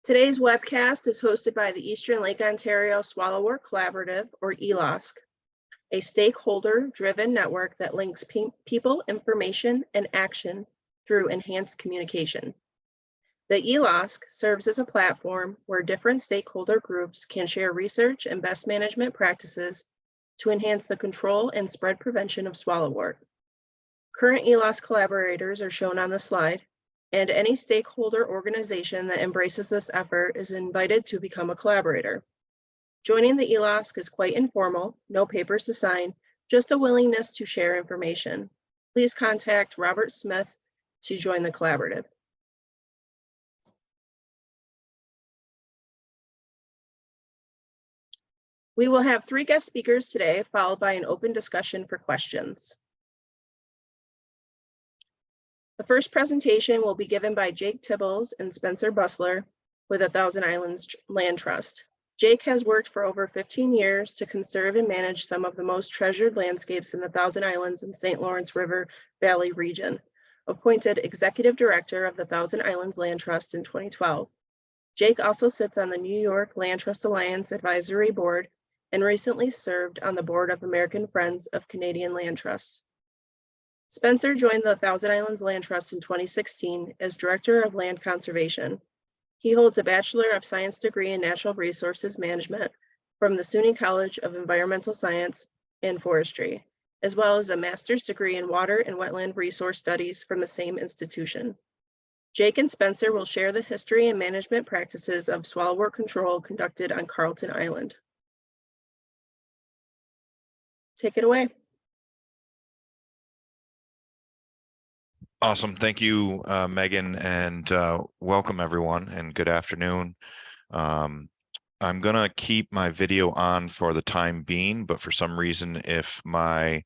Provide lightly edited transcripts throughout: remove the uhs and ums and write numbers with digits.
Today's webcast is hosted by the Eastern Lake Ontario Swallow-wort Collaborative, or ELOSC, a stakeholder-driven network that links people, information, and action through enhanced communication. The ELOSC serves as a platform where different stakeholder groups can share research and best management practices to enhance the control and spread prevention of swallow-wort. Current ELOSC collaborators are shown on the slide, and any stakeholder organization that embraces this effort is invited to become a collaborator. Joining the ELOSC is quite informal, no papers to sign, just a willingness to share information. Please contact Robert Smith to join the collaborative. We will have 3 guest speakers today, followed by an open discussion for questions. The first presentation will be given by Jake Tibbles and Spencer Busler with the Thousand Islands Land Trust. Jake has worked for over 15 years to conserve and manage some of the most treasured landscapes in the Thousand Islands and St. Lawrence River Valley region. Appointed Executive Director of the Thousand Islands Land Trust in 2012. Jake also sits on the New York Land Trust Alliance Advisory Board and recently served on the board of American Friends of Canadian Land Trusts. Spencer joined the Thousand Islands Land Trust in 2016 as Director of Land Conservation. He holds a Bachelor of Science degree in Natural Resources Management from the SUNY College of Environmental Science and Forestry, as well as a master's degree in Water and Wetland Resource Studies from the same institution. Jake and Spencer will share the history and management practices of swallow-wort control conducted on Carlton Island. Take it away. Awesome. Thank you, Megan, and welcome everyone, and good afternoon. I'm going to keep my video on for the time being, but for some reason, if my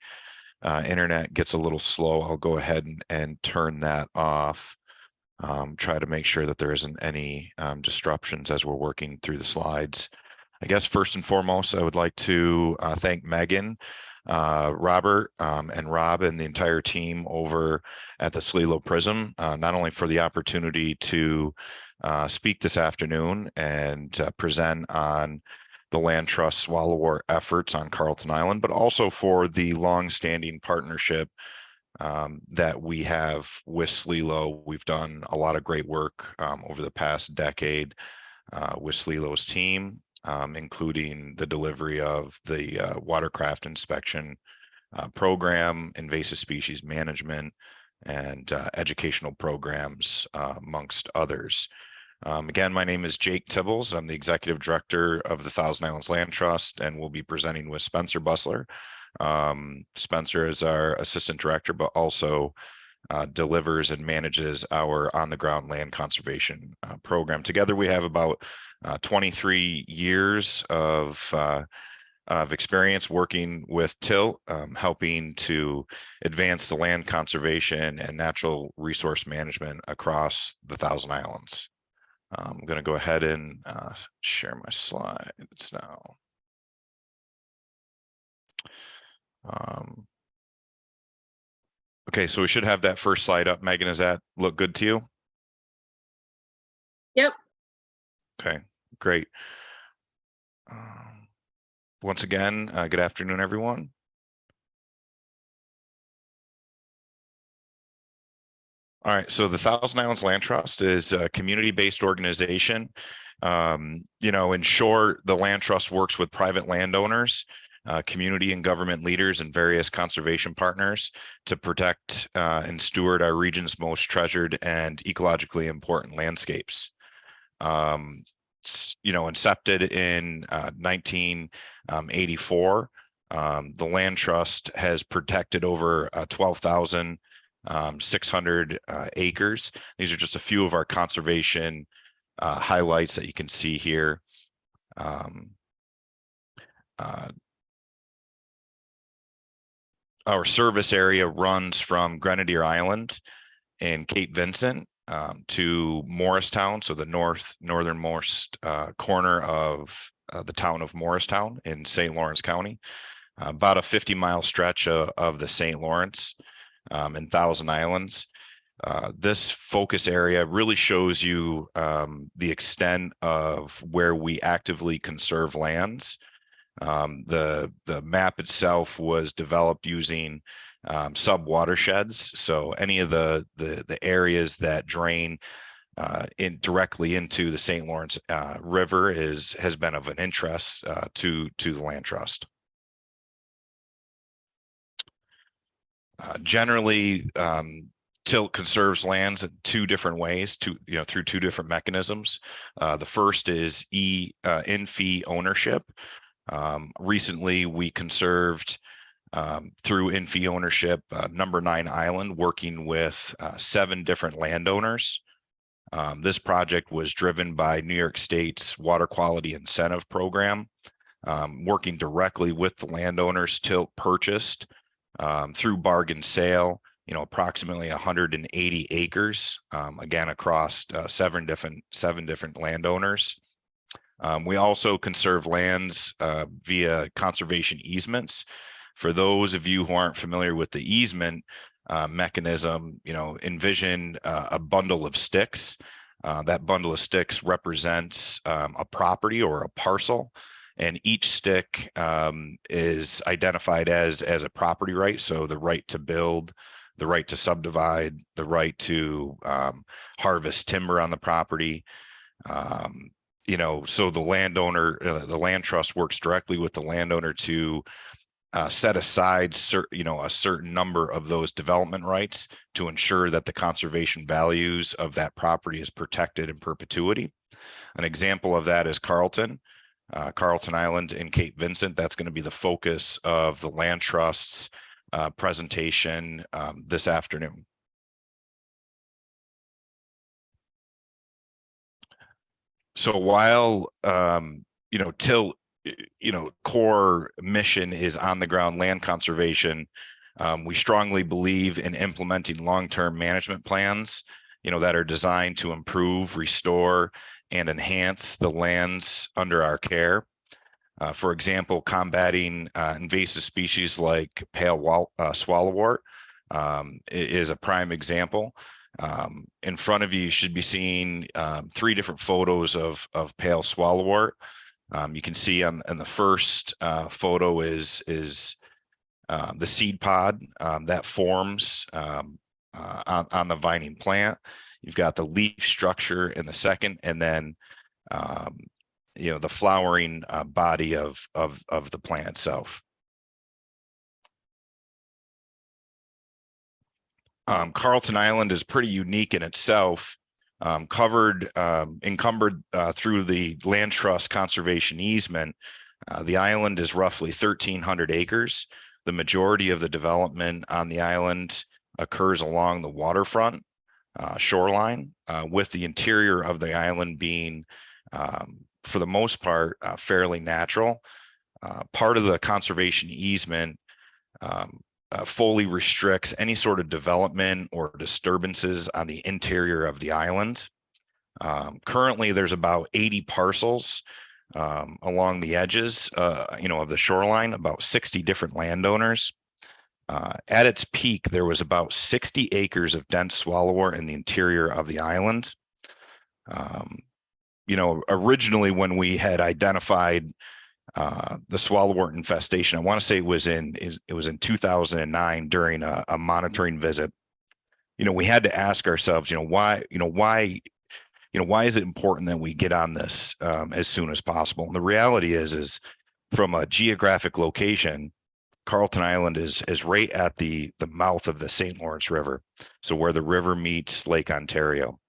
internet gets a little slow, I'll go ahead and turn that off. Try to make sure that there isn't any disruptions as we're working through the slides. I guess first and foremost, I would like to thank Megan, Robert, and Rob and the entire team over at the SLELO PRISM, not only for the opportunity to speak this afternoon and present on the Land Trust Swallow-wort efforts on Carlton Island, but also for the long-standing partnership that we have with SLELO. We've done a lot of great work over the past decade with SLELO's team, including the delivery of the watercraft inspection program, invasive species management, and educational programs, amongst others. Again, my name is Jake Tibbles. I'm the Executive Director of the Thousand Islands Land Trust, and we'll be presenting with Spencer Busler. Spencer is our Assistant Director, but also delivers and manages our on-the-ground land conservation program. Together, we have about 23 years of experience working with TILT, helping to advance the land conservation and natural resource management across the Thousand Islands. I'm going to go ahead and share my slides now. Okay, so we should have that first slide up. Megan, does that look good to you? Yep. Okay, great. Once again, good afternoon, everyone. All right, so the Thousand Islands Land Trust is a community-based organization. In short, the Land Trust works with private landowners, community and government leaders, and various conservation partners to protect and steward our region's most treasured and ecologically important landscapes. Incepted in 1984, the Land Trust has protected over 12,600 acres. These are just a few of our conservation highlights that you can see here. Our service area runs from Grenadier Island in Cape Vincent to Morristown, so the northernmost corner of the town of Morristown in St. Lawrence County, about a 50-mile stretch of the St. Lawrence and Thousand Islands. This focus area really shows you the extent of where we actively conserve lands. The map itself was developed using sub-watersheds. So any of the areas that drain directly into the St. Lawrence River has been of an interest to the land trust. Generally, tilt conserves lands in two different ways, through two different mechanisms. The first is in-fee ownership. Recently, we conserved through in-fee ownership number 9 Island, working with 7 different landowners. This project was driven by New York State's Water Quality Incentive Program, working directly with the landowners. Tilt purchased through bargain sale, approximately 180 acres, again, across 7 different landowners. We also conserve lands via conservation easements. For those of you who aren't familiar with the easement mechanism, envision a bundle of sticks. That bundle of sticks represents a property or a parcel, and each stick is identified as a property right. So the right to build, the right to subdivide, the right to harvest timber on the property. So the landowner, the land trust works directly with the landowner to set aside a certain number of those development rights to ensure that the conservation values of that property is protected in perpetuity. An example of that is Carleton Island in Cape Vincent. That's going to be the focus of the land trust's presentation this afternoon. So while tilt core mission is on the ground land conservation, we strongly believe in implementing long-term management plans that are designed to improve, restore, and enhance the lands under our care. For example, combating invasive species like pale swallow-wort is a prime example. In front of you, you should be seeing 3 different photos of pale swallow-wort. You can see on the first photo is the seed pod that forms on the vining plant. You've got the leaf structure in the second, and then the flowering body of the plant itself. Carlton Island is pretty unique in itself. Encumbered through the land trust conservation easement. The island is roughly 1,300 acres. The majority of the development on the island occurs along the waterfront shoreline, with the interior of the island being, for the most part, fairly natural. Part of the conservation easement fully restricts any sort of development or disturbances on the interior of the island. Currently, there's about 80 parcels along the edges, of the shoreline, about 60 different landowners. At its peak, there was about 60 acres of dense swallow-wort in the interior of the island. Originally, when we had identified the swallow-wort infestation, I want to say it was in 2009 during a monitoring visit. We had to ask ourselves, why is it important that we get on this as soon as possible? And the reality is from a geographic location, Carlton Island is right at the mouth of the St. Lawrence River, so where the river meets Lake Ontario.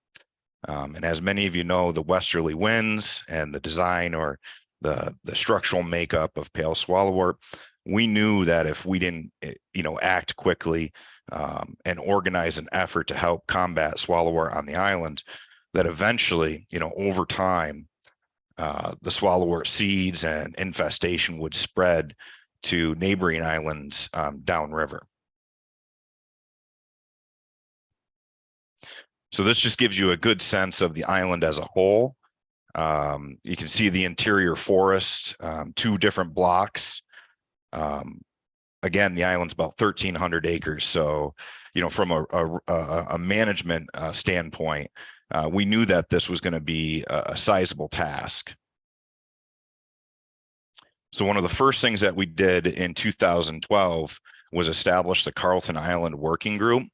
And as many of you know, the westerly winds and the design or the structural makeup of pale swallow-wort, we knew that if we didn't, act quickly and organize an effort to help combat swallow-wort on the island, that eventually, over time, the swallow-wort seeds and infestation would spread to neighboring islands downriver. So this just gives you a good sense of the island as a whole. You can see the interior forest, 2 different blocks again, the island's about 1,300 acres. So, from a management standpoint, we knew that this was going to be a sizable task. So one of the first things that we did in 2012 was establish the Carlton Island Working Group.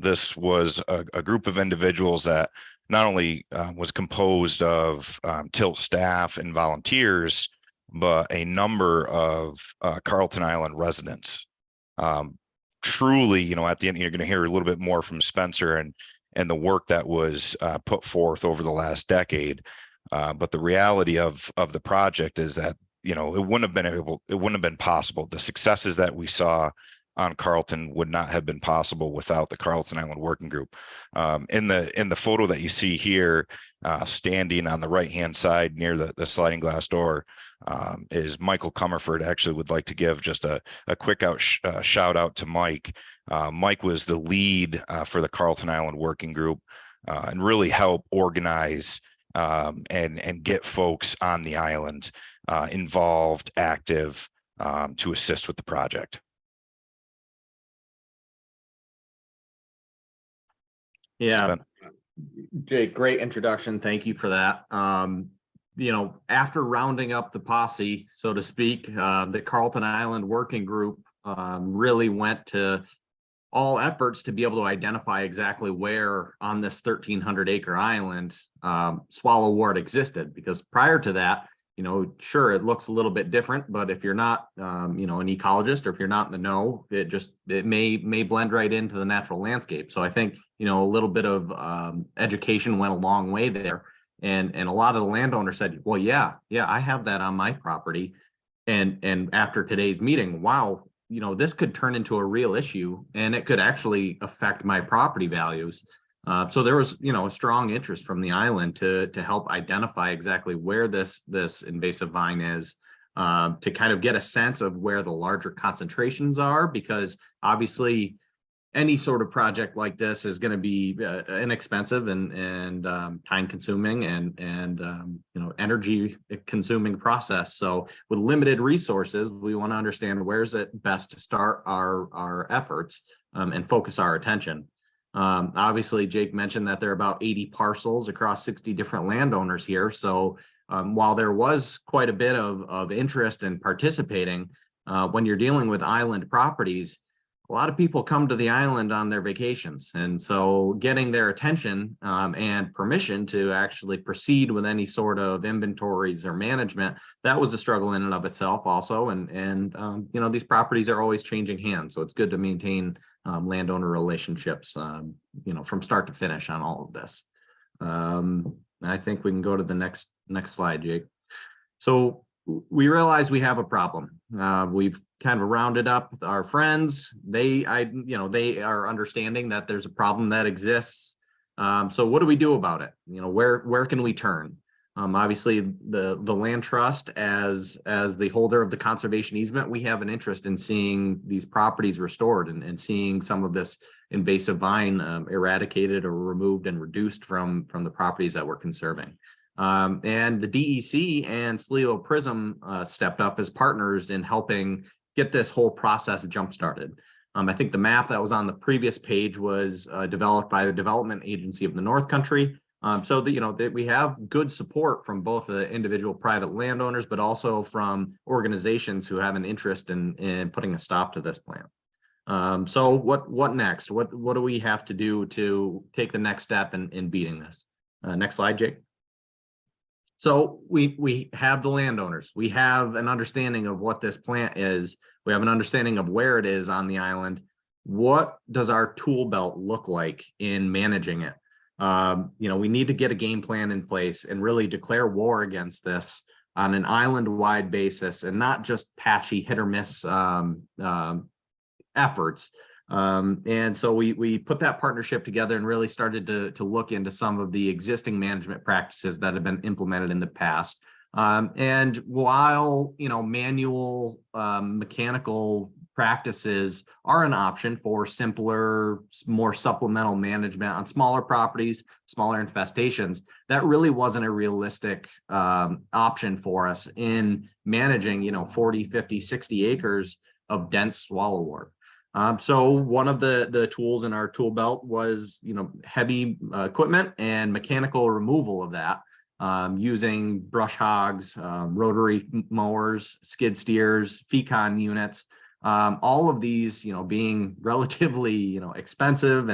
This was a group of individuals that not only was composed of TILT staff and volunteers, but a number of Carlton Island residents. Truly, at the end, you're going to hear a little bit more from Spencer and the work that was put forth over the last decade. But the reality of the project is that, it wouldn't have been possible. The successes that we saw on Carlton would not have been possible without the Carlton Island Working Group. In the photo that you see here, standing on the right-hand side near the sliding glass door, is Michael Comerford. Actually would like to give just a quick shout out to Mike. Mike was the lead for the Carlton Island Working Group and really help organize and get folks on the island involved, active, to assist with the project. Yeah, Jake, great introduction. Thank you for that. After rounding up the posse, so to speak, the Carlton Island Working Group really went to all efforts to be able to identify exactly where on this 1,300 acre island Swallow-wort existed, because prior to that, sure, it looks a little bit different, but if you're not, an ecologist, or if you're not in the know, it may blend right into the natural landscape. So I think, a little bit of education went a long way there. And a lot of the landowners said, well, yeah, I have that on my property. And after today's meeting, wow, this could turn into a real issue, and it could actually affect my property values. So there was, a strong interest from the island to help identify exactly where this invasive vine is, to kind of get a sense of where the larger concentrations are, because obviously any sort of project like this is going to be inexpensive and time consuming and energy consuming process. So with limited resources, we want to understand where's it best to start our efforts and focus our attention. Obviously, Jake mentioned that there are about 80 parcels across 60 different landowners here. So while there was quite a bit of interest in participating, when you're dealing with island properties, a lot of people come to the island on their vacations. And so getting their attention and permission to actually proceed with any sort of inventories or management, that was a struggle in and of itself also. And these properties are always changing hands. So it's good to maintain landowner relationships, from start to finish on all of this. I think we can go to the next slide, Jake. So we realize we have a problem. We've kind of rounded up our friends. They are understanding that there's a problem that exists. So what do we do about it? Where can we turn? Obviously, the land trust, as the holder of the conservation easement, we have an interest in seeing these properties restored and seeing some of this invasive vine eradicated or removed and reduced from the properties that we're conserving. And the DEC and SLELO PRISM stepped up as partners in helping get this whole process jump-started. I think the map that was on the previous page was developed by the Development Agency of the North Country. So that we have good support from both the individual private landowners, but also from organizations who have an interest in putting a stop to this plan. So what next? What do we have to do to take the next step in beating this? Next slide, Jake. So we have the landowners. We have an understanding of what this plant is. We have an understanding of where it is on the island. What does our tool belt look like in managing it? We need to get a game plan in place and really declare war against this on an island-wide basis, and not just patchy hit or miss efforts. And so we put that partnership together and really started to look into some of the existing management practices that have been implemented in the past. And while manual mechanical practices are an option for simpler, more supplemental management on smaller properties, smaller infestations, that really wasn't a realistic option for us in managing 40, 50, 60 acres of dense swallow-wort. So one of the tools in our tool belt was, heavy equipment and mechanical removal of that, using brush hogs, rotary mowers, skid steers, fecon units, all of these, being relatively, expensive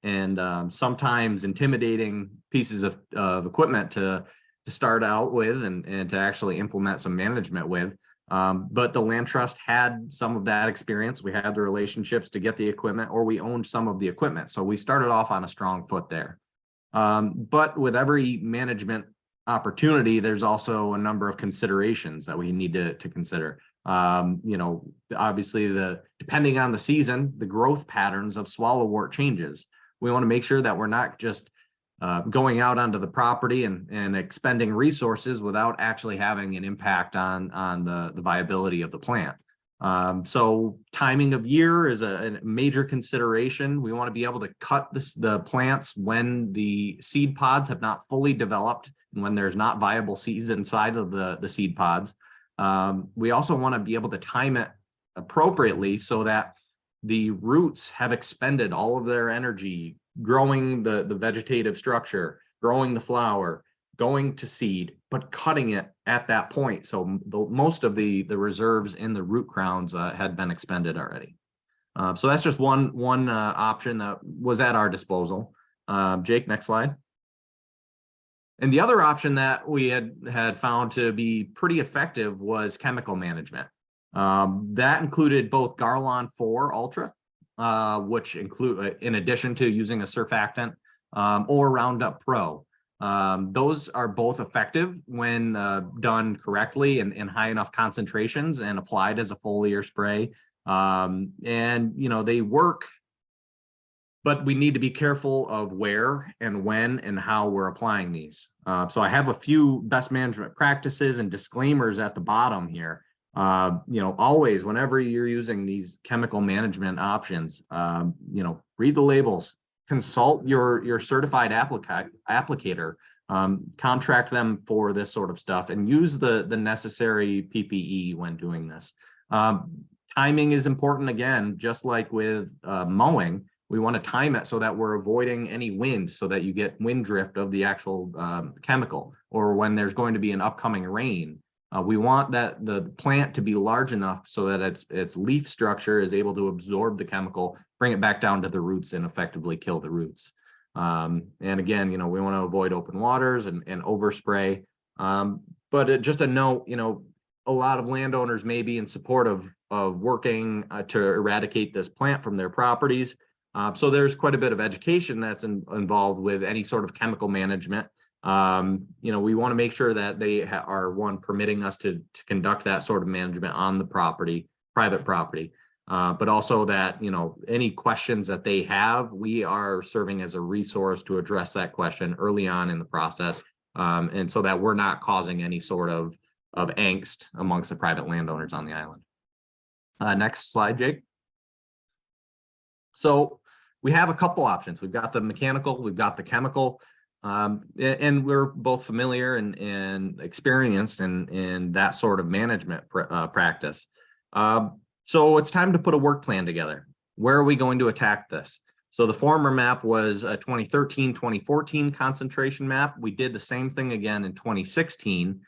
and sometimes intimidating pieces of equipment to start out with and to actually implement some management with. But the land trust had some of that experience. We had the relationships to get the equipment, or we owned some of the equipment. So we started off on a strong foot there. But with every management opportunity, there's also a number of considerations that we need to consider. Obviously, depending on the season, the growth patterns of swallow-wort changes. We want to make sure that we're not just going out onto the property and expending resources without actually having an impact on the viability of the plant. So timing of year is a major consideration. We want to be able to cut the plants when the seed pods have not fully developed and when there's not viable seeds inside of the seed pods. We also want to be able to time it appropriately so that the roots have expended all of their energy growing the vegetative structure, growing the flower, going to seed, but cutting it at that point. So most of the reserves in the root crowns had been expended already. So that's just one option that was at our disposal. Jake, next slide. And the other option that we had found to be pretty effective was chemical management. That included both Garlon 4 Ultra, which include, in addition to using a surfactant, or Roundup Pro. Those are both effective when done correctly and in high enough concentrations and applied as a foliar spray. And they work, but we need to be careful of where and when and how we're applying these. So I have a few best management practices and disclaimers at the bottom here. Always, whenever you're using these chemical management options, read the labels, consult your certified applicator, contract them for this sort of stuff, and use the necessary PPE when doing this. Timing is important again, just like with mowing. We want to time it so that we're avoiding any wind, so that you get wind drift of the actual chemical, or when there's going to be an upcoming rain. We want the plant to be large enough so that its leaf structure is able to absorb the chemical, bring it back down to the roots, and effectively kill the roots. And again, we want to avoid open waters and overspray. But just a note, a lot of landowners may be in support of working to eradicate this plant from their properties. So there's quite a bit of education that's involved with any sort of chemical management. We want to make sure that they are permitting us to conduct that sort of management on the property, private property, but also that, any questions that they have, we are serving as a resource to address that question early on in the process. And so that we're not causing any sort of angst amongst the private landowners on the island. Next slide, Jake. So we have a couple options. We've got the mechanical, we've got the chemical. And we're both familiar and experienced in that sort of management practice. So it's time to put a work plan together. Where are we going to attack this? So the former map was a 2013-2014 concentration map. We did the same thing again in 2016,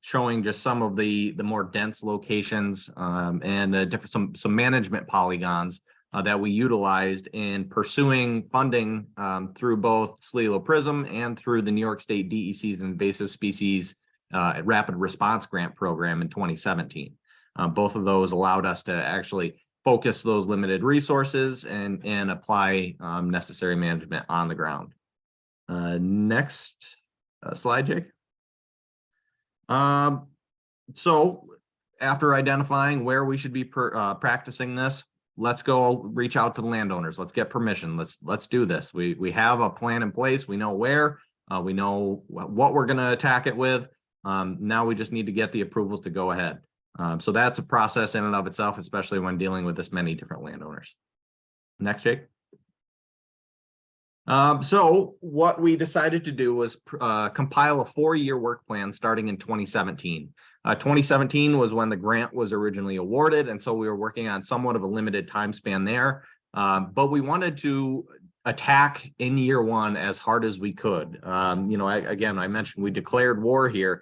showing just some of the more dense locations and some management polygons that we utilized in pursuing funding through both SLELO PRISM and through the New York State DEC's Invasive Species Rapid Response Grant Program in 2017. Both of those allowed us to actually focus those limited resources and apply necessary management on the ground. Next slide, Jake. So after identifying where we should be practicing this, let's go reach out to the landowners. Let's get permission. Let's do this. We have a plan in place. We know where, we know what we're going to attack it with. Now we just need to get the approvals to go ahead. So that's a process in and of itself, especially when dealing with this many different landowners. Next, Jake. So what we decided to do was compile a 4-year work plan starting in 2017. 2017 was when the grant was originally awarded, and so we were working on somewhat of a limited time span there. But we wanted to attack in year one as hard as we could. You know, again, I mentioned we declared war here,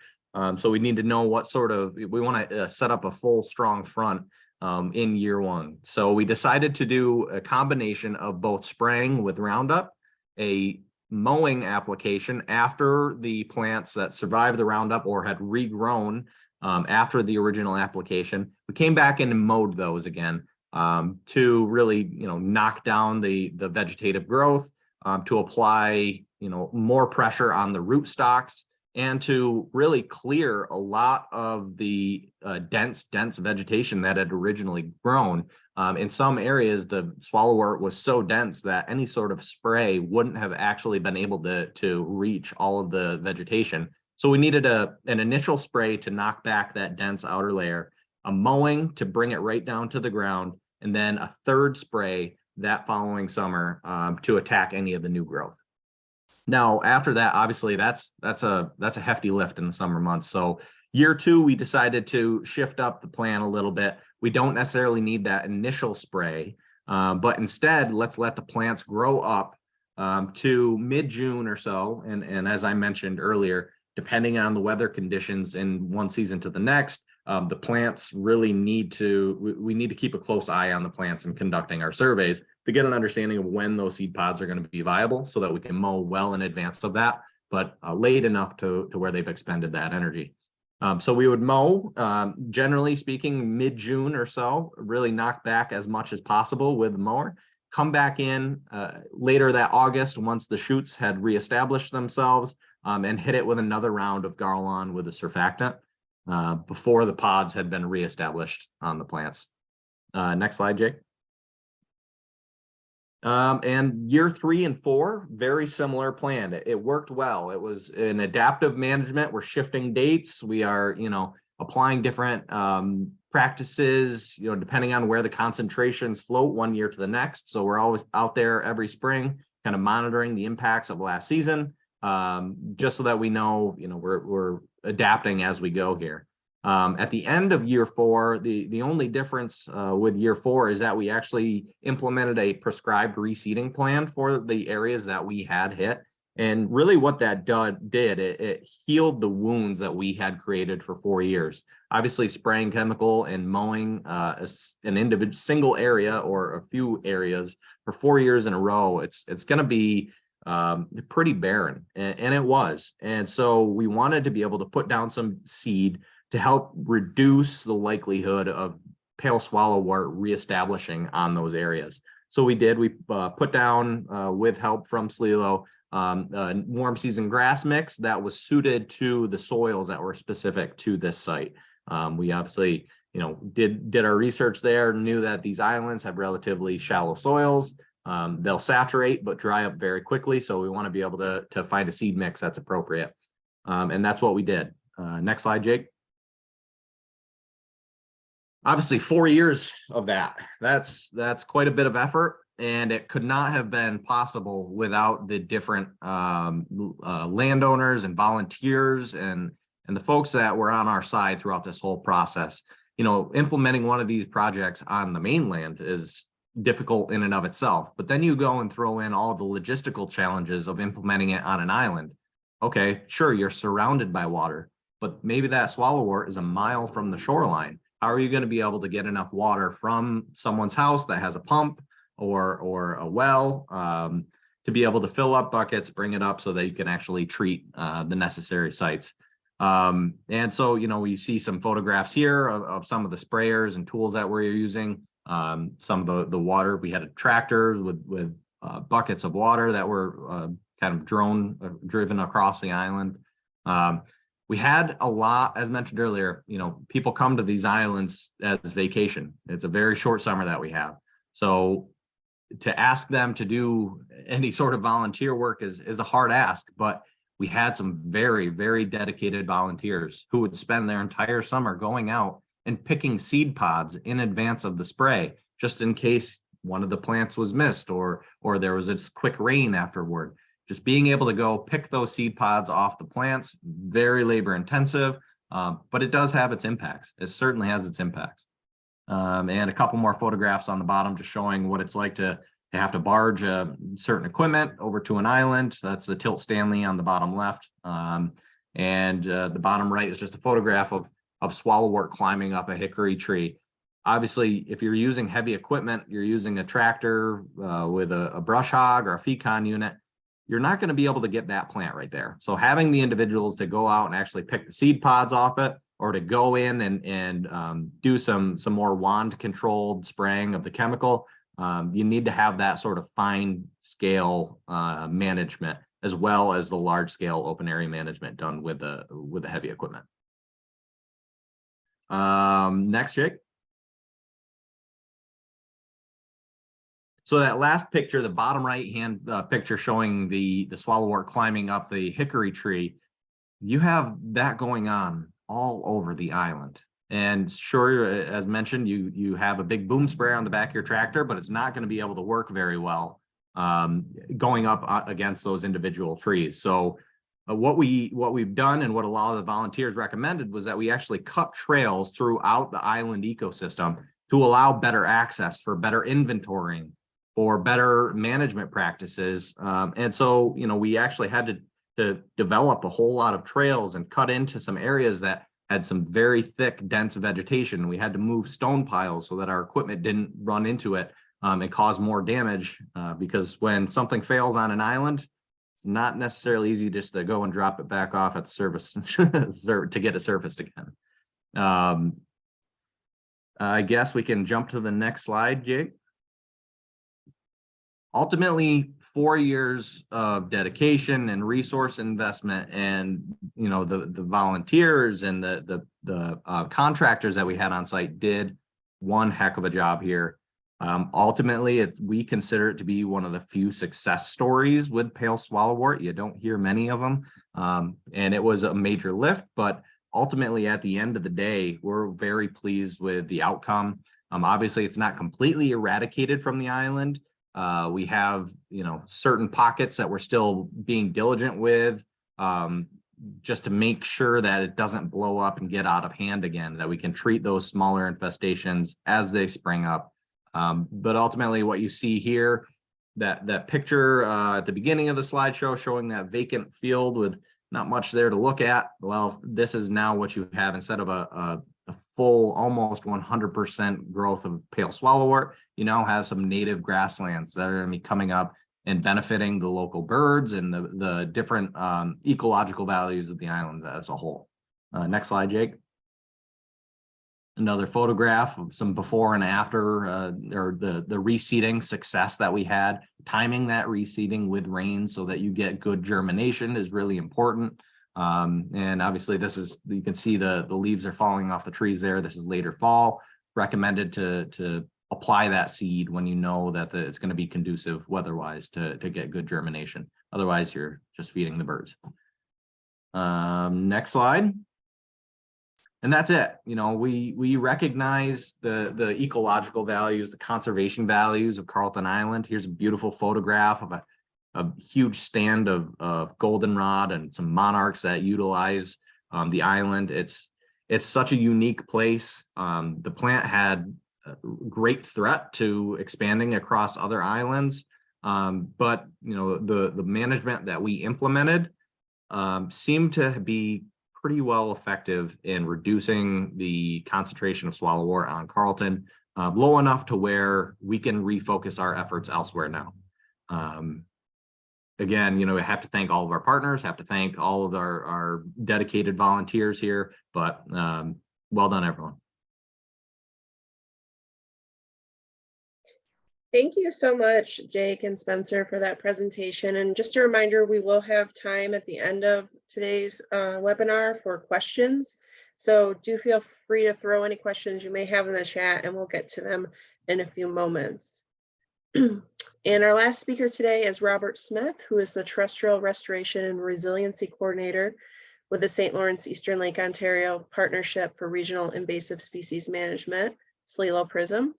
so we need to know what sort of, we want to set up a full strong front in year one. So we decided to do a combination of both spraying with Roundup, a mowing application after the plants that survived the Roundup or had regrown after the original application. We came back in and mowed those again to really, you know, knock down the vegetative growth, to apply, you know, more pressure on the root stocks, and to really clear a lot of the dense vegetation that had originally grown. In some areas, the swallow-wort was so dense that any sort of spray wouldn't have actually been able to reach all of the vegetation. So we needed an initial spray to knock back that dense outer layer, a mowing to bring it right down to the ground, and then a third spray that following summer to attack any of the new growth. Now, after that, obviously, that's a hefty lift in the summer months. So year two, we decided to shift up the plan a little bit. We don't necessarily need that initial spray, but instead, let's let the plants grow up to mid-June or so. And as I mentioned earlier, depending on the weather conditions in one season to the next, the plants really need to, we need to keep a close eye on the plants and conducting our surveys to get an understanding of when those seed pods are going to be viable so that we can mow well in advance of that, but late enough to where they've expended that energy. So we would mow, generally speaking, mid-June or so, really knock back as much as possible with the mower, come back in later that August once the shoots had reestablished themselves, and hit it with another round of Garlon with a surfactant before the pods had been reestablished on the plants. Next slide, Jake. And year 3 and 4, very similar plan. It worked well. It was an adaptive management. We're shifting dates. We are, you know, applying different practices, you know, depending on where the concentrations float one year to the next. So we're always out there every spring, kind of monitoring the impacts of last season, just so that we know, you know, we're adapting as we go here. At the end of year 4, the only difference with year 4 is that we actually implemented a prescribed reseeding plan for the areas that we had hit. And really what that did, it healed the wounds that we had created for 4 years. Obviously, spraying chemical and mowing an individual single area or a few areas for 4 years in a row, it's going to be pretty barren, and it was. And so we wanted to be able to put down some seed to help reduce the likelihood of pale swallow-wort reestablishing on those areas. So we did, we put down, with help from SLELO, a warm season grass mix that was suited to the soils that were specific to this site. We obviously, you know, did our research there, knew that these islands have relatively shallow soils. They'll saturate but dry up very quickly. So we want to be able to find a seed mix that's appropriate. And that's what we did. Next slide, Jake. Obviously 4 years of that's quite a bit of effort, and it could not have been possible without the different landowners and volunteers and the folks that were on our side throughout this whole process. You know, implementing one of these projects on the mainland is difficult in and of itself, but then you go and throw in all the logistical challenges of implementing it on an island. Okay, sure, you're surrounded by water, but maybe that swallow-wort is a mile from the shoreline. How are you going to be able to get enough water from someone's house that has a pump or a well to be able to fill up buckets, bring it up so that you can actually treat the necessary sites? And so, you know, we see some photographs here of some of the sprayers and tools that we're using. Some of the water, we had a tractor with buckets of water that were kind of driven across the island. We had a lot, as mentioned earlier, you know, people come to these islands as vacation. It's a very short summer that we have. So to ask them to do any sort of volunteer work is a hard ask, but we had some very, very dedicated volunteers who would spend their entire summer going out and picking seed pods in advance of the spray, just in case one of the plants was missed or there was this quick rain afterward. Just being able to go pick those seed pods off the plants, very labor intensive, but it does have its impacts. It certainly has its impacts. And a couple more photographs on the bottom just showing what it's like to have to barge certain equipment over to an island. That's the tilt Stanley on the bottom left. The bottom right is just a photograph of swallow-wort climbing up a hickory tree. Obviously, if you're using heavy equipment, you're using a tractor with a brush hog or a fecon unit, you're not going to be able to get that plant right there. So having the individuals to go out and actually pick the seed pods off it, or to go in and do some more wand controlled spraying of the chemical, you need to have that sort of fine scale management, as well as the large scale open area management done with the heavy equipment. Next, Jake. So that last picture, the bottom right hand picture showing the swallow-wort climbing up the hickory tree, you have that going on all over the island. And sure, as mentioned, you have a big boom sprayer on the back of your tractor, but it's not going to be able to work very well going up against those individual trees. So what we've done, and what a lot of the volunteers recommended, was that we actually cut trails throughout the island ecosystem to allow better access, for better inventorying, for better management practices. And so, we actually had to develop a whole lot of trails and cut into some areas that had some very thick, dense vegetation. We had to move stone piles so that our equipment didn't run into it and cause more damage, because when something fails on an island, it's not necessarily easy just to go and drop it back off at the service to get it surfaced again. I guess we can jump to the next slide, Jake. Ultimately, 4 years of dedication and resource investment, and the volunteers and the contractors that we had on site did one heck of a job here. Ultimately, we consider it to be one of the few success stories with pale swallow-wort. You don't hear many of them, and it was a major lift, but ultimately at the end of the day, we're very pleased with the outcome. Obviously, it's not completely eradicated from the island. We have, certain pockets that we're still being diligent with, just to make sure that it doesn't blow up and get out of hand again, that we can treat those smaller infestations as they spring up. But ultimately what you see here, that picture at the beginning of the slideshow showing that vacant field with not much there to look at, well, this is now what you have. Instead of a full almost 100% growth of pale swallow-wort, you now have some native grasslands that are going to be coming up and benefiting the local birds and the different ecological values of the island as a whole. Next slide, Jake. Another photograph of some before and after, or the reseeding success that we had. Timing that reseeding with rain so that you get good germination is really important. And obviously this is, you can see the leaves are falling off the trees there. This is later fall. Recommended to apply that seed when you know that it's going to be conducive weather-wise to get good germination. Otherwise, you're just feeding the birds. Next slide. And that's it. We recognize the ecological values, the conservation values of Carlton Island. Here's a beautiful photograph of a huge stand of goldenrod and some monarchs that utilize the island. It's such a unique place. The plant had a great threat to expanding across other islands, but the management that we implemented seemed to be pretty well effective in reducing the concentration of swallow-wort on Carlton, low enough to where we can refocus our efforts elsewhere now. Again, we have to thank all of our partners, have to thank all of our dedicated volunteers here, but well done, everyone. Thank you so much, Jake and Spencer, for that presentation. And just a reminder, we will have time at the end of today's webinar for questions. So do feel free to throw any questions you may have in the chat, and we'll get to them in a few moments. And our last speaker today is Robert Smith, who is the Terrestrial Restoration and Resiliency Coordinator with the St. Lawrence Eastern Lake Ontario Partnership for Regional Invasive Species Management, SLELO PRISM.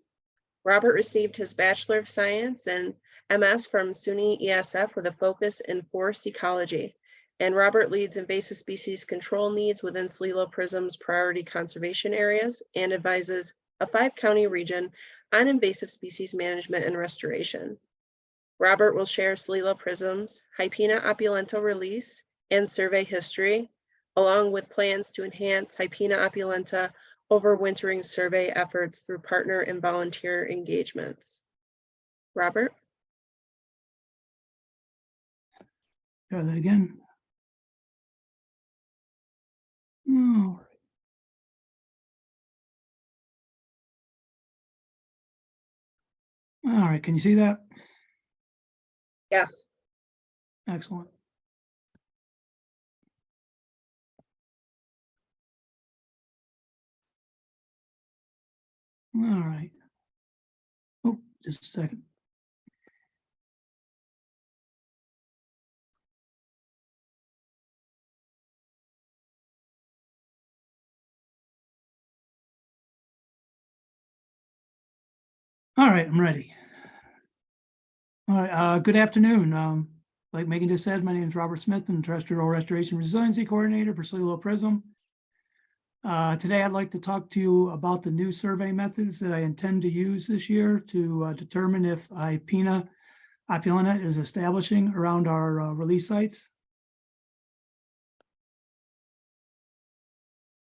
Robert received his Bachelor of Science and MS from SUNY ESF with a focus in forest ecology And Robert leads invasive species control needs within SLELO PRISM's priority conservation areas and advises a 5-county region on invasive species management and restoration. Robert will share SLELO PRISM's hypena opulenta release and survey history, along with plans to enhance hypena opulenta overwintering survey efforts through partner and volunteer engagements. Robert? Try that again. All right. All right, can you see that? Yes. Excellent. All right. Oh, just a second. All right, I'm ready. All right, good afternoon. Like Megan just said, my name is Robert Smith. I'm Terrestrial Restoration Resiliency Coordinator for SLELO PRISM. Today, I'd like to talk to you about the new survey methods that I intend to use this year to determine if hypena opulenta is establishing around our release sites.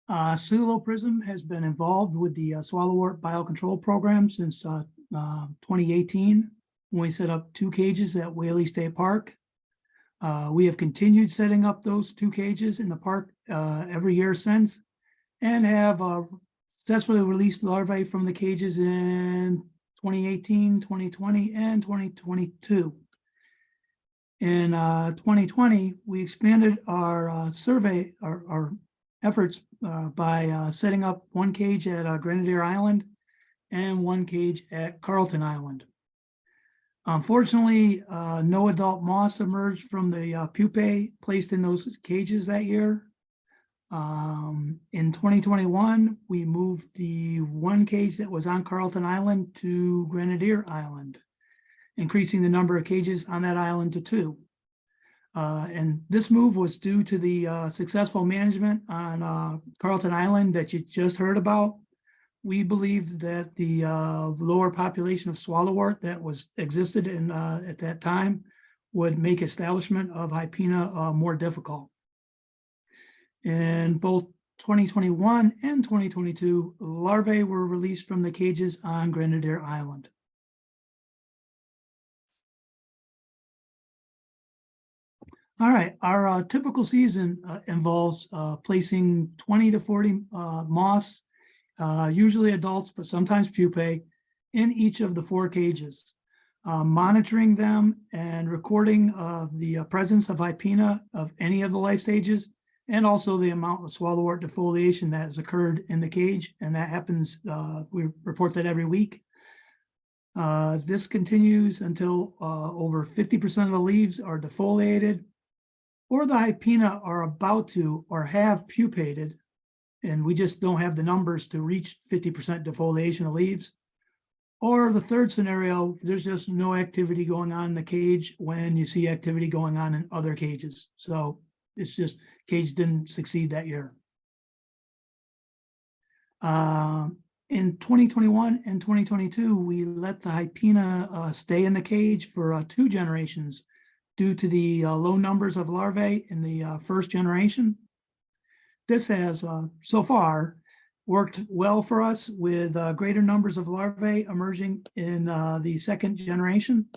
SLELO PRISM has been involved with the Swallow-wort biocontrol program since 2018, when we set up 2 cages at Whaley State Park. We have continued setting up those 2 cages in the park every year since, and have successfully released larvae from the cages in 2018, 2020, and 2022. In 2020, we expanded our survey, our efforts by setting up 1 cage at Grenadier Island and 1 cage at Carlton Island. Unfortunately, no adult moss emerged from the pupae placed in those cages that year. In 2021, we moved the 1 cage that was on Carlton Island to Grenadier Island, increasing the number of cages on that island to 2. And this move was due to the successful management on Carlton Island that you just heard about. We believe that the lower population of swallow-wort that existed in at that time would make establishment of hypena more difficult. In both 2021 and 2022, larvae were released from the cages on Grenadier Island. All right, our typical season involves placing 20 to 40 moths, usually adults, but sometimes pupae, in each of the 4 cages, monitoring them and recording the presence of hypena of any of the life stages, and also the amount of swallow-wort defoliation that has occurred in the cage. And that happens, we report that every week. This continues until over 50% of the leaves are defoliated, or the hypena are about to or have pupated, and we just don't have the numbers to reach 50% defoliation of leaves. Or the third scenario, there's just no activity going on in the cage when you see activity going on in other cages. So it's just cage didn't succeed that year. In 2021 and 2022, we let the hypena stay in the cage for 2 generations due to the low numbers of larvae in the first generation. This has so far worked well for us, with greater numbers of larvae emerging in the second generation.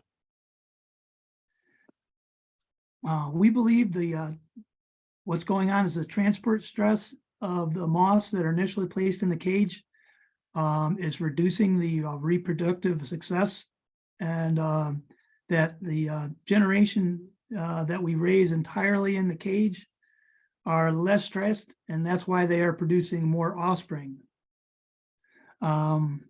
We believe what's going on is the transport stress of the moths that are initially placed in the cage is reducing the reproductive success, and that the generation that we raise entirely in the cage are less stressed, and that's why they are producing more offspring. And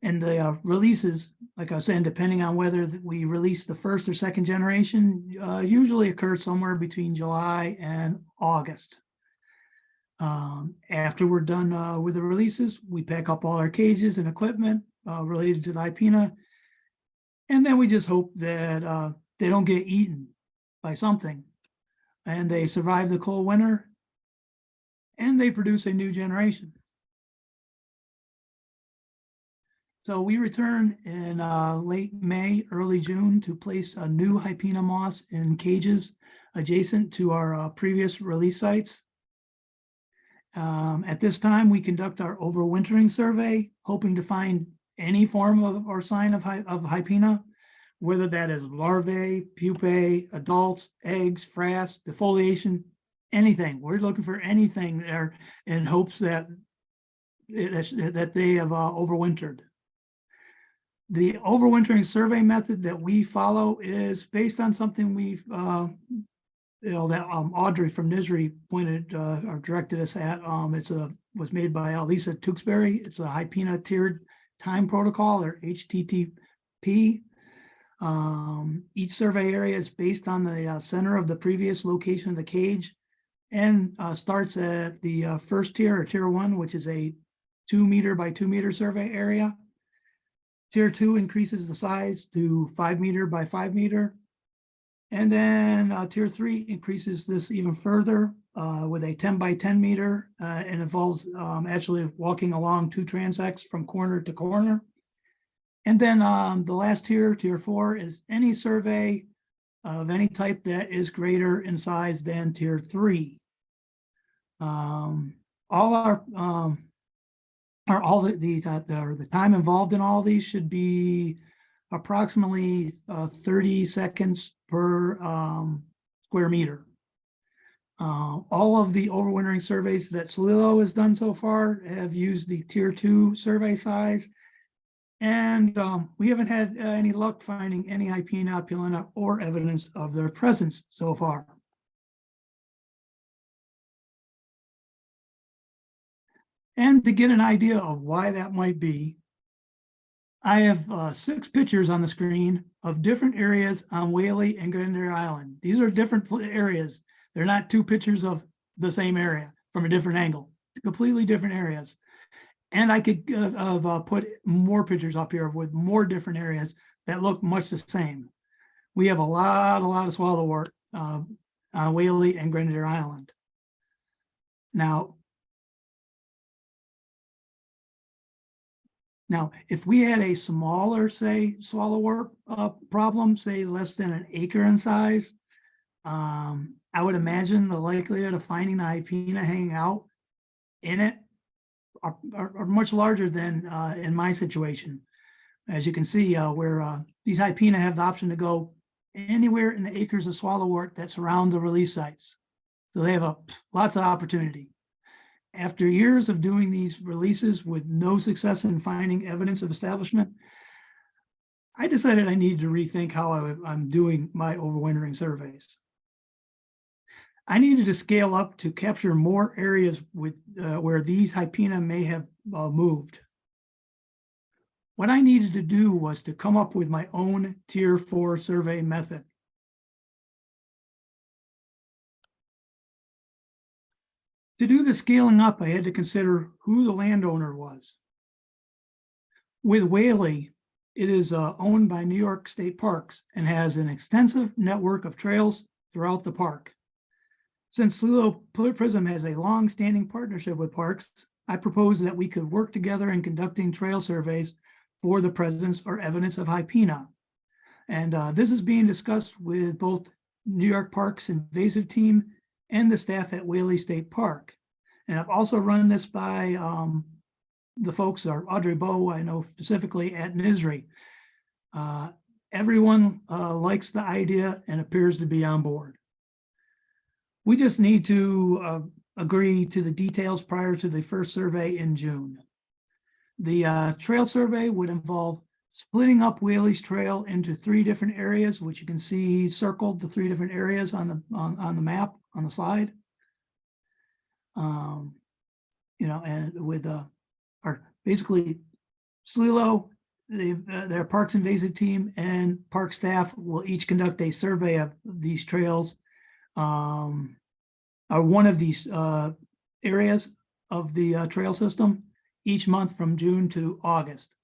the releases, like I was saying, depending on whether we release the first or second generation, usually occur somewhere between July and August. After we're done with the releases, we pack up all our cages and equipment related to the hypena, and then we just hope that they don't get eaten by something. and they survive the cold winter, and they produce a new generation. So we return in late May, early June to place a new hypena moss in cages adjacent to our previous release sites. At this time, we conduct our overwintering survey, hoping to find any form of or sign of hypena, whether that is larvae, pupae, adults, eggs, frass, defoliation, anything. We're looking for anything there in hopes that that they have overwintered. The overwintering survey method that we follow is based on something we've, that Audrey from NISRI pointed or directed us at. Was made by Lisa Tewksbury. It's a hypena tiered time protocol, or HTTP. Each survey area is based on the center of the previous location of the cage, and starts at the first tier, or tier 1, which is a 2 meter by 2 meter survey area. Tier 2 increases the size to 5 meter by 5 meter. And then tier 3 increases this even further with a 10 by 10 meter and involves actually walking along 2 transects from corner to corner. And then the last tier, tier 4, is any survey of any type that is greater in size than tier 3. The time involved in all these should be approximately 30 seconds per square meter. All of the overwintering surveys that SLELO has done so far have used the tier 2 survey size, and we haven't had any luck finding any hypena, opulenta, or evidence of their presence so far. And to get an idea of why that might be, I have 6 pictures on the screen of different areas on Whaley and Grenadier Island. These are different areas. They're not 2 pictures of the same area from a different angle. It's completely different areas. And I could put more pictures up here with more different areas that look much the same. We have a lot of swallow-wort on Whaley and Grenadier Island. Now, if we had a smaller, say, swallow-wort problem, say less than an acre in size, I would imagine the likelihood of finding the hypena hanging out in it are much larger than in my situation. As you can see, where these hypena have the option to go anywhere in the acres of swallow-wort that surround the release sites. So they have lots of opportunity. After years of doing these releases with no success in finding evidence of establishment, I decided I needed to rethink how I'm doing my overwintering surveys. I needed to scale up to capture more areas with where these hypena may have moved. What I needed to do was to come up with my own tier 4 survey method. To do the scaling up, I had to consider who the landowner was. With Whaley, it is owned by New York State Parks and has an extensive network of trails throughout the park. Since SLELO PRISM has a long-standing partnership with parks, I proposed that we could work together in conducting trail surveys for the presence or evidence of hypena. And this is being discussed with both New York Parks invasive team and the staff at Whaley State Park. And I've also run this by the folks, Audrey Bowe, I know specifically at NISRI. Everyone likes the idea and appears to be on board. We just need to agree to the details prior to the first survey in June. The trail survey would involve splitting up Whaley's Trail into 3 different areas, which you can see circled, the 3 different areas on the map on the slide. And with basically SLELO, their Parks Invasive team and park staff will each conduct a survey of these trails, or one of these areas of the trail system each month from June to August.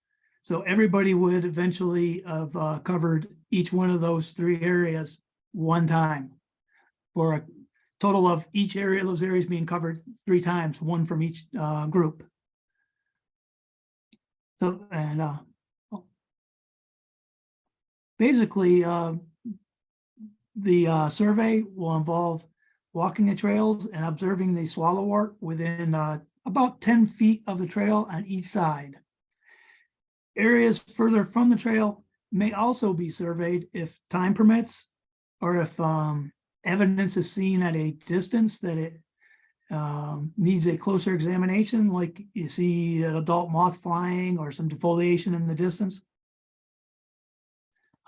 So everybody would eventually have covered each one of those 3 areas one time for total of each area, those areas being covered 3 times, 1 from each group. So, and basically, the survey will involve walking the trails and observing the swallow-wort within about 10 feet of the trail on each side. Areas further from the trail may also be surveyed if time permits, or if evidence is seen at a distance that it needs a closer examination, like you see an adult moth flying or some defoliation in the distance.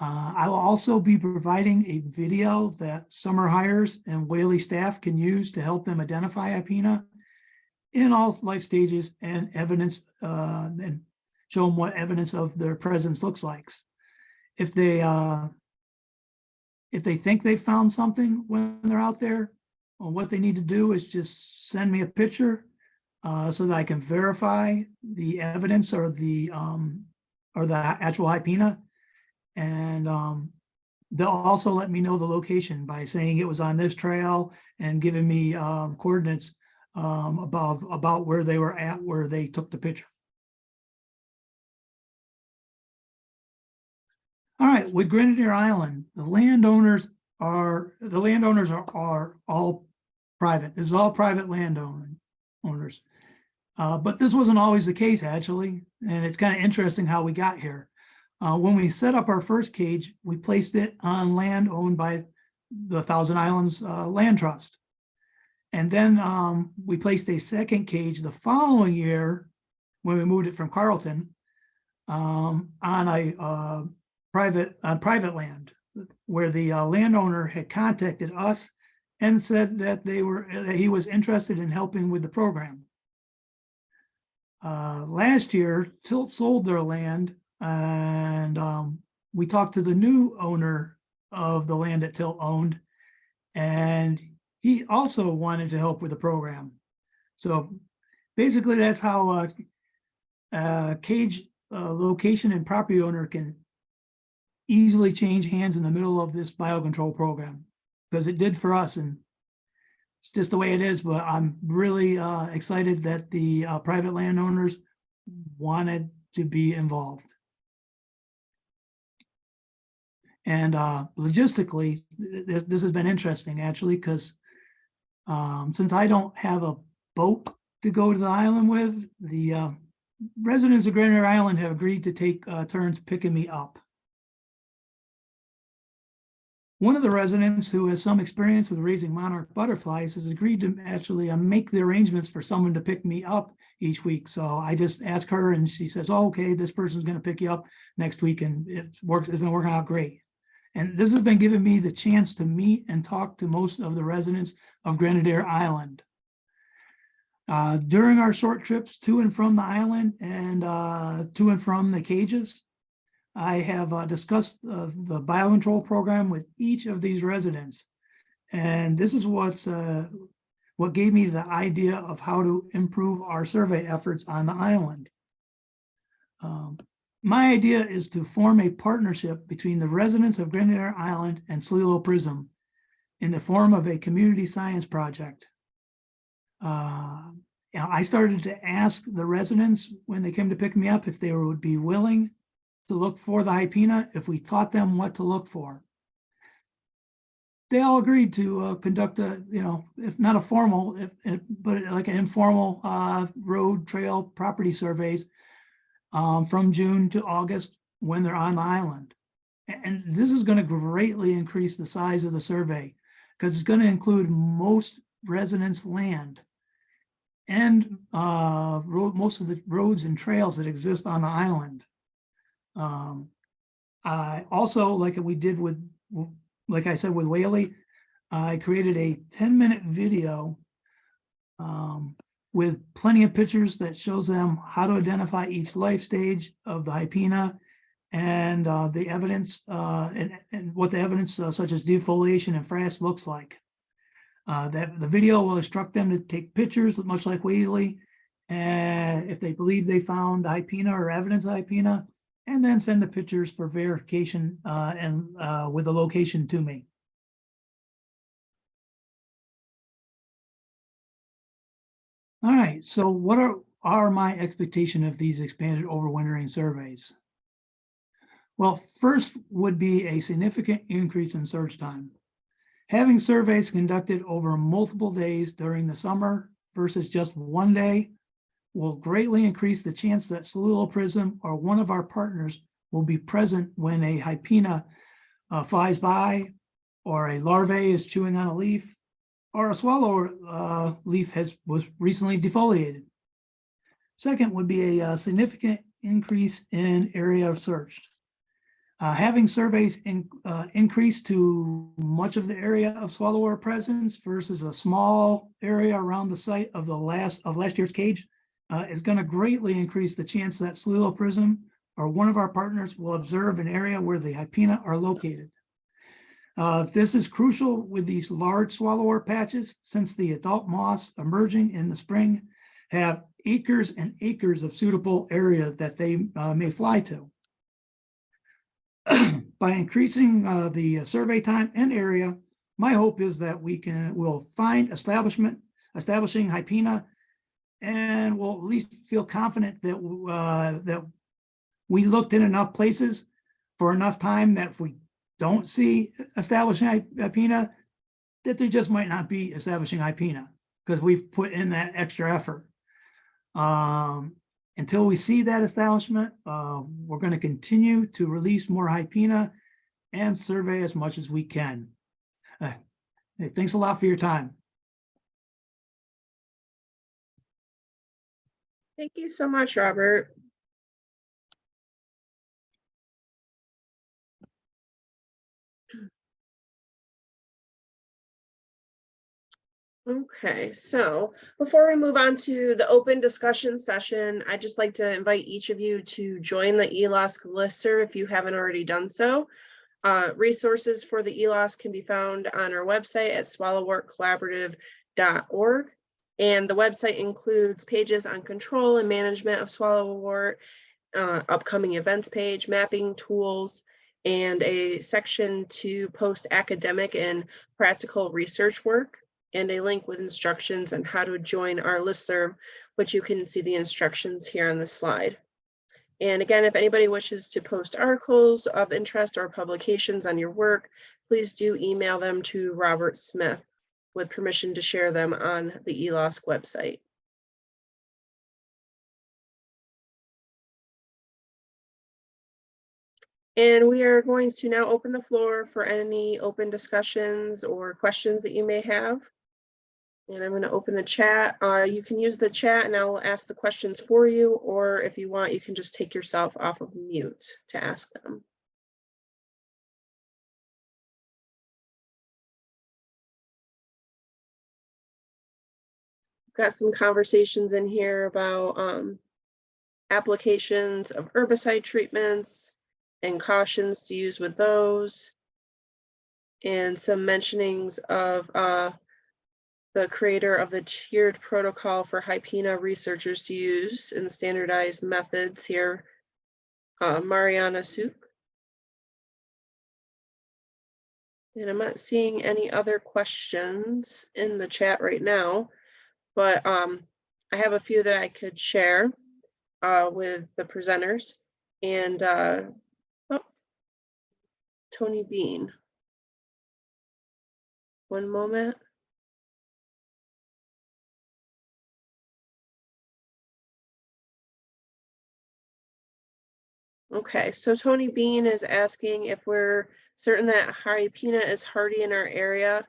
I will also be providing a video that summer hires and Whaley staff can use to help them identify hypena in all life stages and evidence, and show them what evidence of their presence looks like. If they think they found something when they're out there, well, what they need to do is just send me a picture so that I can verify the evidence or the actual hypena. And they'll also let me know the location by saying it was on this trail and giving me coordinates about where they were at, where they took the picture. All right, with Grenadier Island, the landowners are all private. This is all private owners. But this wasn't always the case, actually, and it's kind of interesting how we got here. When we set up our first cage, we placed it on land owned by the Thousand Islands Land Trust. And then we placed a second cage the following year when we moved it from Carleton on a private land, where the landowner had contacted us and said that he was interested in helping with the program. Last year, Tilt sold their land, and we talked to the new owner of the land that Tilt owned, and he also wanted to help with the program. So basically, that's how cage location and property owner can easily change hands in the middle of this biocontrol program, because it did for us, and it's just the way it is. But I'm really excited that the private landowners wanted to be involved. And logistically, this has been interesting, actually, because since I don't have a boat to go to the island with, the residents of Grenadier Island have agreed to take turns picking me up. One of the residents, who has some experience with raising monarch butterflies, has agreed to actually make the arrangements for someone to pick me up each week. So I just ask her, and she says, "Oh, okay, this person's going to pick you up next week," and it's been working out great. And this has been giving me the chance to meet and talk to most of the residents of Grenadier Island. During our short trips to and from the island and to and from the cages, I have discussed the biocontrol program with each of these residents. And this is what gave me the idea of how to improve our survey efforts on the island. My idea is to form a partnership between the residents of Grenadier Island and SLELO PRISM in the form of a community science project. I started to ask the residents when they came to pick me up if they would be willing to look for the hypena if we taught them what to look for. They all agreed to conduct a, if not a formal, but like an informal road, trail, property surveys from June to August when they're on the island. And this is going to greatly increase the size of the survey, because it's going to include most residents' land and most of the roads and trails that exist on the island. I also, like we did with, like I said, with Whaley, I created a 10-minute video with plenty of pictures that shows them how to identify each life stage of the hypena and the evidence and what the evidence such as defoliation and frass looks like. That the video will instruct them to take pictures, much like Whaley, and if they believe they found hypena or evidence of hypena, and then send the pictures for verification and with the location to me. All right, so what are my expectation of these expanded overwintering surveys? Well, first would be a significant increase in search time. Having surveys conducted over multiple days during the summer versus just one day will greatly increase the chance that SLELO PRISM or one of our partners will be present when a hypena flies by, or a larvae is chewing on a leaf, or a swallow leaf was recently defoliated. Second would be a significant increase in area searched. Having surveys increase to much of the area of swallow-wort presence versus a small area around the site of last year's cage is going to greatly increase the chance that SLELO PRISM or one of our partners will observe an area where the hypena are located. This is crucial with these large swallow-wort patches, since the adult moths emerging in the spring have acres and acres of suitable area that they may fly to. By increasing the survey time and area, my hope is that we'll find establishing hypena, and we'll at least feel confident that that we looked in enough places for enough time that if we don't see establishing hypena, that there just might not be establishing hypena because we've put in that extra effort. Until we see that establishment, we're going to continue to release more hypena and survey as much as we can. Hey, thanks a lot for your time. Thank you so much, Robert. Okay, so before we move on to the open discussion session, I'd just like to invite each of you to join the ELOSC listserv if you haven't already done so. Resources for the ELOS can be found on our website at swallow-wort-collaborative.org. And the website includes pages on control and management of swallow-wort, upcoming events page, mapping tools, and a section to post academic and practical research work, and a link with instructions on how to join our listserv, which you can see the instructions here on the slide. And again, if anybody wishes to post articles of interest or publications on your work, please do email them to Robert Smith with permission to share them on the ELOSC website. And we are going to now open the floor for any open discussions or questions that you may have. And I'm going to open the chat. You can use the chat and I'll ask the questions for you, or if you want, you can just take yourself off of mute to ask them. Got some conversations in here about applications of herbicide treatments and cautions to use with those, and some mentionings of the creator of the tiered protocol for hypena researchers to use in standardized methods here, Mariana Soup. And I'm not seeing any other questions in the chat right now, but I have a few that I could share with the presenters. And Tony Bean. One moment. Okay, so Tony Bean is asking if we're certain that hypena is hardy in our area.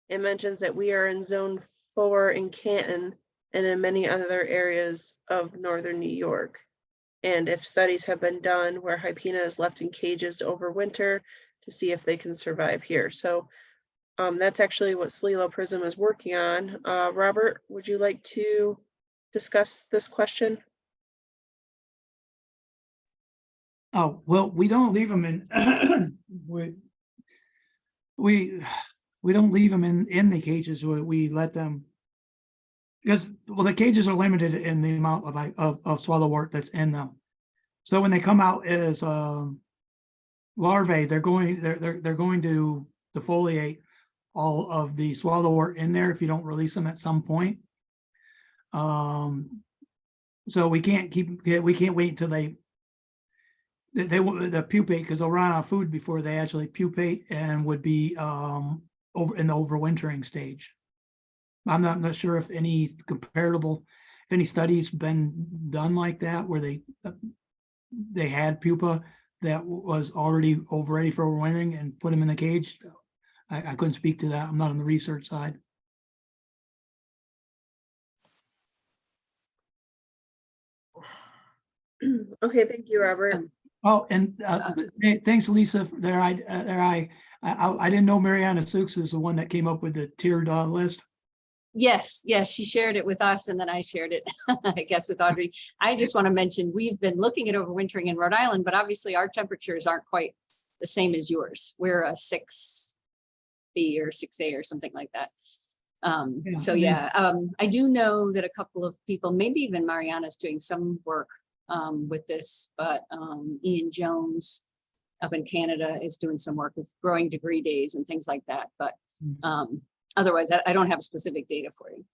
It mentions that we are in zone 4 in Canton and in many other areas of northern New York. And if studies have been done where hypena is left in cages to overwinter to see if they can survive here. So that's actually what SLELO PRISM is working on. Robert, would you like to discuss this question? Oh, well, we don't leave them in, we don't leave them in the cages. We let them, because, well, the cages are limited in the amount of swallow-wort that's in them. So when they come out as larvae, they're going to defoliate all of the swallow-wort in there if you don't release them at some point. So we can't wait until the pupate, because they'll run out of food before they actually pupate and would be over in the overwintering stage. I'm not sure if any studies been done like that where they had pupa that was already ready for overwintering and put them in the cage. I couldn't speak to that. I'm not on the research side. Okay, thank you, Robert. Oh, and thanks, Lisa. I didn't know Mariana Sukes is the one that came up with the tiered list. Yes, she shared it with us, and then I shared it, I guess, with Audrey. I just want to mention, we've been looking at overwintering in Rhode Island, but obviously our temperatures aren't quite the same as yours. We're a 6B or 6A or something like that. I do know that a couple of people, maybe even Mariana's doing some work with this, but Ian Jones up in Canada is doing some work with growing degree days and things like that. But otherwise, I don't have specific data for you.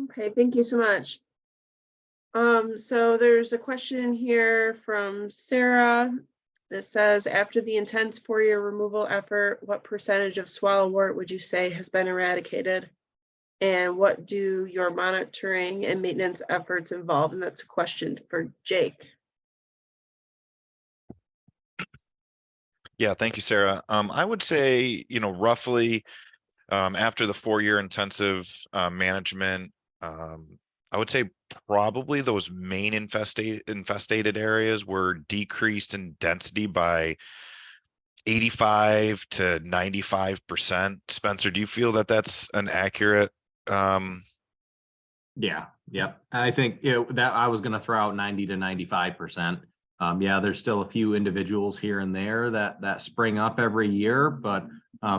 Okay, thank you so much. So there's a question here from Sarah that says, after the intense 4-year removal effort, what percentage of swallow-wort would you say has been eradicated? And what do your monitoring and maintenance efforts involve? And that's a question for Jake. Yeah, thank you, Sarah. I would say, roughly after the 4-year intensive management, I would say probably those main infestated areas were decreased in density by 85 to 95%. Spencer, do you feel that that's an accurate? Yeah. I think that I was going to throw out 90 to 95%. There's still a few individuals here and there that spring up every year, but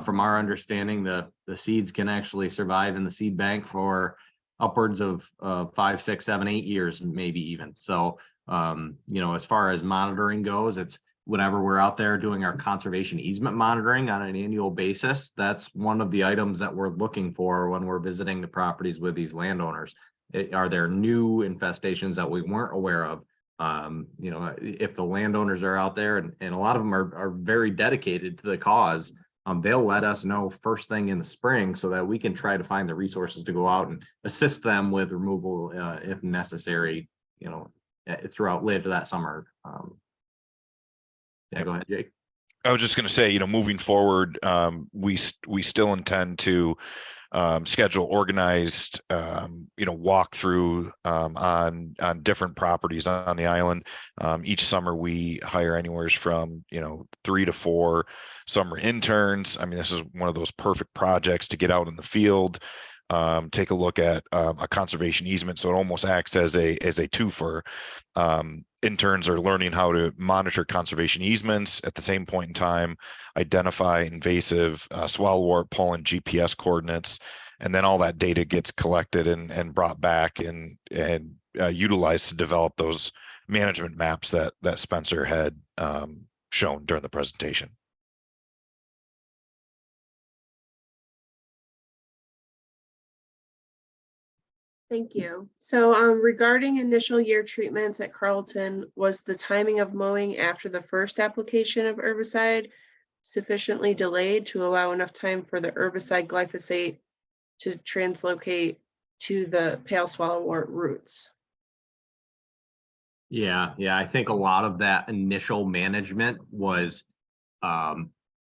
from our understanding, the seeds can actually survive in the seed bank for upwards of 5, 6, 7, 8 years, maybe even. So, as far as monitoring goes, it's whenever we're out there doing our conservation easement monitoring on an annual basis, that's one of the items that we're looking for when we're visiting the properties with these landowners. Are there new infestations that we weren't aware of? If the landowners are out there, and a lot of them are very dedicated to the cause, they'll let us know first thing in the spring so that we can try to find the resources to go out and assist them with removal if necessary, throughout later that summer. Go ahead, Jake. I was just going to say, moving forward, we still intend to schedule organized, walkthrough on different properties on the island. Each summer we hire anywhere from 3 to 4 summer interns. I mean, this is one of those perfect projects to get out in the field, take a look at a conservation easement. So it almost acts as a twofer. Interns are learning how to monitor conservation easements, at the same point in time identify invasive swallow-wort pollen GPS coordinates, and then all that data gets collected and brought back and utilized to develop those management maps that Spencer had shown during the presentation. Thank you. So regarding initial year treatments at Carleton, was the timing of mowing after the first application of herbicide sufficiently delayed to allow enough time for the herbicide glyphosate to translocate to the pale swallow-wort roots? Yeah, I think a lot of that initial management was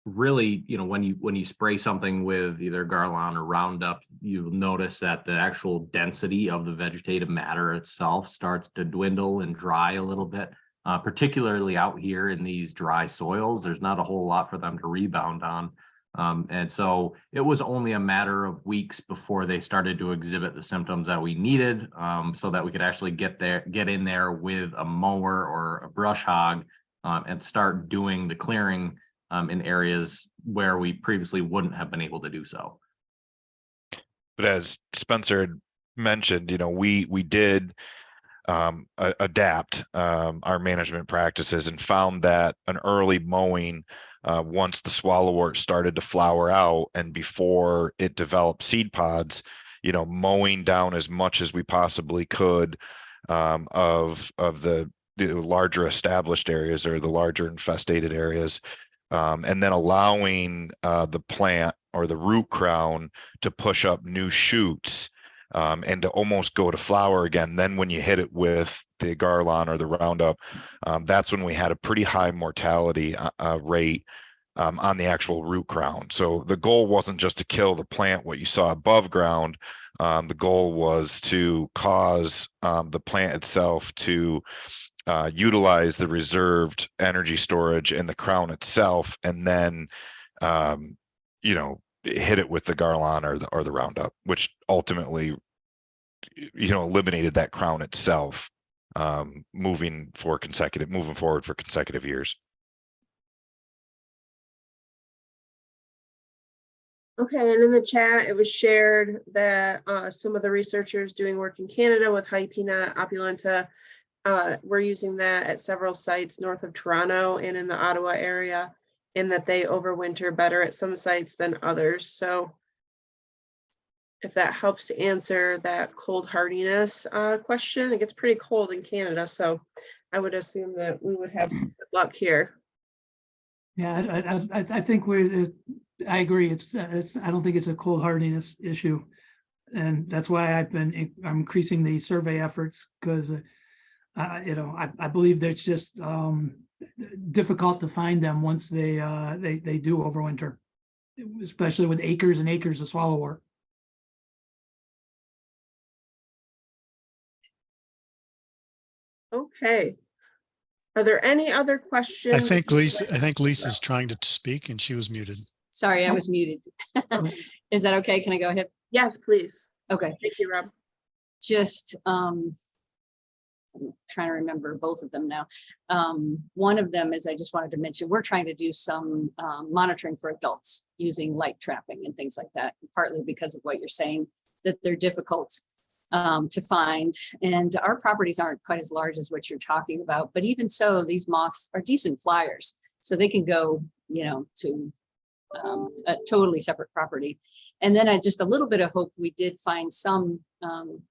really, when you spray something with either Garlon or Roundup, you'll notice that the actual density of the vegetative matter itself starts to dwindle and dry a little bit, particularly out here in these dry soils. There's not a whole lot for them to rebound on. And so it was only a matter of weeks before they started to exhibit the symptoms that we needed, so that we could actually get in there with a mower or a brush hog and start doing the clearing in areas where we previously wouldn't have been able to do so. But as Spencer had mentioned, we did adapt our management practices and found that an early mowing once the swallow-wort started to flower out and before it developed seed pods, mowing down as much as we possibly could of the larger established areas or the larger infestated areas, and then allowing the plant or the root crown to push up new shoots and to almost go to flower again. Then when you hit it with the Garlon or the Roundup, that's when we had a pretty high mortality rate on the actual root crown. So the goal wasn't just to kill the plant, what you saw above ground. The goal was to cause the plant itself to utilize the reserved energy storage in the crown itself, and then hit it with the Garlon or the Roundup, which ultimately eliminated that crown itself, moving forward for consecutive years. Okay, and in the chat, it was shared that some of the researchers doing work in Canada with hypena, opulenta, we're using that at several sites north of Toronto and in the Ottawa area, and that they overwinter better at some sites than others. So if that helps to answer that cold hardiness question, it gets pretty cold in Canada. So I would assume that we would have some good luck here. Yeah, I think I agree. I don't think it's a cold hardiness issue. And that's why I'm increasing the survey efforts, because I believe that it's just difficult to find them once they do overwinter, especially with acres and acres of swallow-wort. Okay. Are there any other questions? I think Lisa's trying to speak and she was muted. Sorry, I was muted. Is that okay? Can I go ahead? Yes, please. Okay. Thank you, Rob. Just I'm trying to remember both of them now. One of them is, I just wanted to mention, we're trying to do some monitoring for adults using light trapping and things like that, partly because of what you're saying, that they're difficult to find. And our properties aren't quite as large as what you're talking about, but even so, these moths are decent flyers. So they can go, to a totally separate property. And then just a little bit of hope, we did find some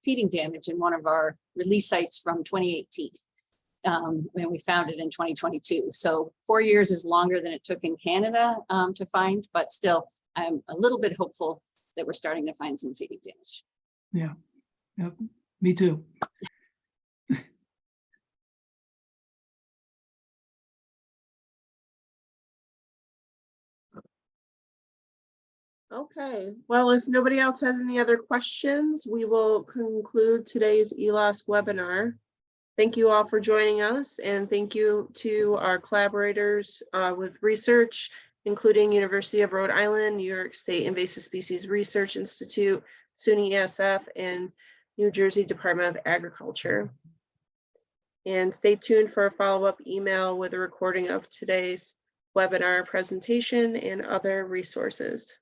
feeding damage in one of our release sites from 2018. And we found it in 2022. So 4 years is longer than it took in Canada to find, but still, I'm a little bit hopeful that we're starting to find some feeding damage. Yeah. Yep. Me too. Okay, well, if nobody else has any other questions, we will conclude today's ELOSC webinar. Thank you all for joining us, and thank you to our collaborators with research, including University of Rhode Island, New York State Invasive Species Research Institute, SUNY ESF, and New Jersey Department of Agriculture. And stay tuned for a follow-up email with a recording of today's webinar presentation and other resources.